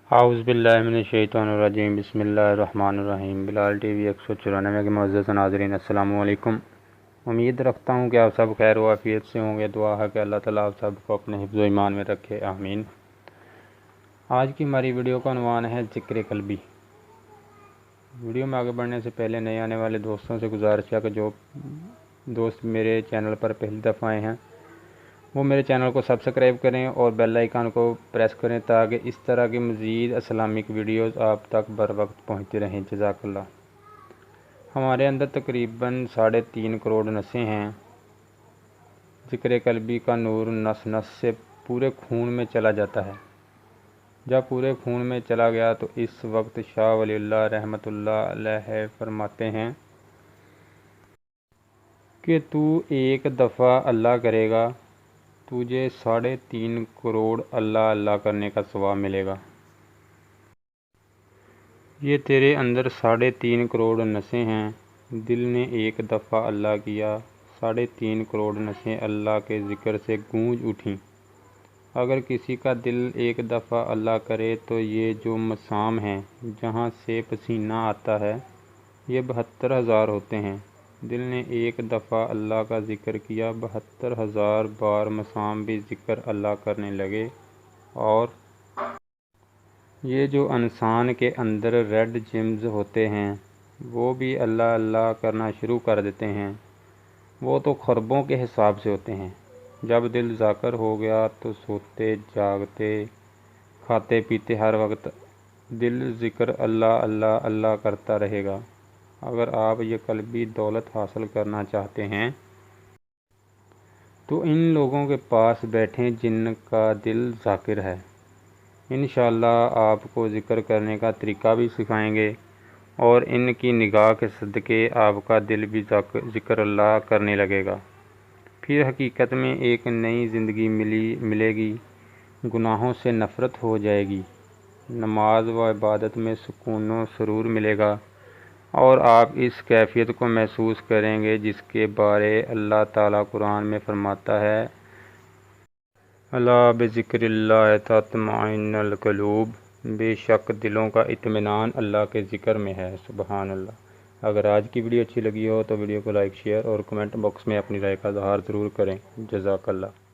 اعوذ باللہ من الشیطان الرجیم، بسم اللہ الرحمن الرحیم۔ بلال ٹی وی 194 کے معزز ناظرین، السلام علیکم۔ امید رکھتا ہوں کہ آپ سب خیر و عافیت سے ہوں گے۔ دعا ہے کہ اللہ تعالیٰ آپ سب کو اپنے حفظ و ایمان میں رکھے، آمین۔ آج کی ہماری ویڈیو کا عنوان ہے ذکر قلبی۔ ویڈیو میں آگے بڑھنے سے پہلے نئے آنے والے دوستوں سے گزارش ہے کہ جو دوست میرے چینل پر پہلی دفعہ آئے ہیں وہ میرے چینل کو سبسکرائب کریں اور بیل آئیکن کو پریس کریں تاکہ اس طرح کی مزید اسلامک ویڈیوز آپ تک بر وقت پہنچتی رہیں۔ جزاک اللہ۔ ہمارے اندر تقریباً 3.5 کروڑ نسیں ہیں۔ ذکر قلبی کا نور نس نس سے پورے خون میں چلا جاتا ہے۔ جب پورے خون میں چلا گیا تو اس وقت شاہ ولی اللہ رحمۃ اللہ علیہ فرماتے ہیں کہ تو ایک دفعہ اللہ کرے گا، تجھے 3.5 کروڑ اللہ اللہ کرنے کا ثواب ملے گا۔ یہ تیرے اندر 3.5 کروڑ نسیں ہیں۔ دل نے ایک دفعہ اللہ کیا، 3.5 کروڑ نسیں اللہ کے ذکر سے گونج اٹھیں۔ اگر کسی کا دل ایک دفعہ اللہ کرے تو یہ جو مسام ہیں جہاں سے پسینہ آتا ہے یہ 72,000 ہوتے ہیں۔ دل نے ایک دفعہ اللہ کا ذکر کیا، 72,000 بار مسام بھی ذکر اللہ کرنے لگے، اور یہ جو انسان کے اندر ریڈ جیمز ہوتے ہیں وہ بھی اللہ اللہ کرنا شروع کر دیتے ہیں۔ وہ تو خربوں کے حساب سے ہوتے ہیں۔ جب دل ذاکر ہو گیا تو سوتے جاگتے کھاتے پیتے ہر وقت دل ذکر اللہ اللہ اللہ کرتا رہے گا۔ اگر آپ یہ قلبی دولت حاصل کرنا چاہتے ہیں تو ان لوگوں کے پاس بیٹھیں جن کا دل ذاکر ہے۔ انشاءاللہ آپ کو ذکر کرنے کا طریقہ بھی سکھائیں گے اور ان کی نگاہ کے صدقے آپ کا دل بھی ذکر اللہ کرنے لگے گا۔ پھر حقیقت میں ایک نئی زندگی ملے گی، گناہوں سے نفرت ہو جائے گی، نماز و عبادت میں سکون و سرور ملے گا، اور آپ اس کیفیت کو محسوس کریں گے جس کے بارے اللہ تعالیٰ قرآن میں فرماتا ہے، الا بذکر اللہ تطمئن القلوب، بے شک دلوں کا اطمینان اللہ کے ذکر میں ہے۔ سبحان اللہ۔ اگر آج کی ویڈیو اچھی لگی ہو تو ویڈیو کو لائک، شیئر اور کمنٹ باکس میں اپنی رائے کا اظہار ضرور کریں۔ جزاک اللہ۔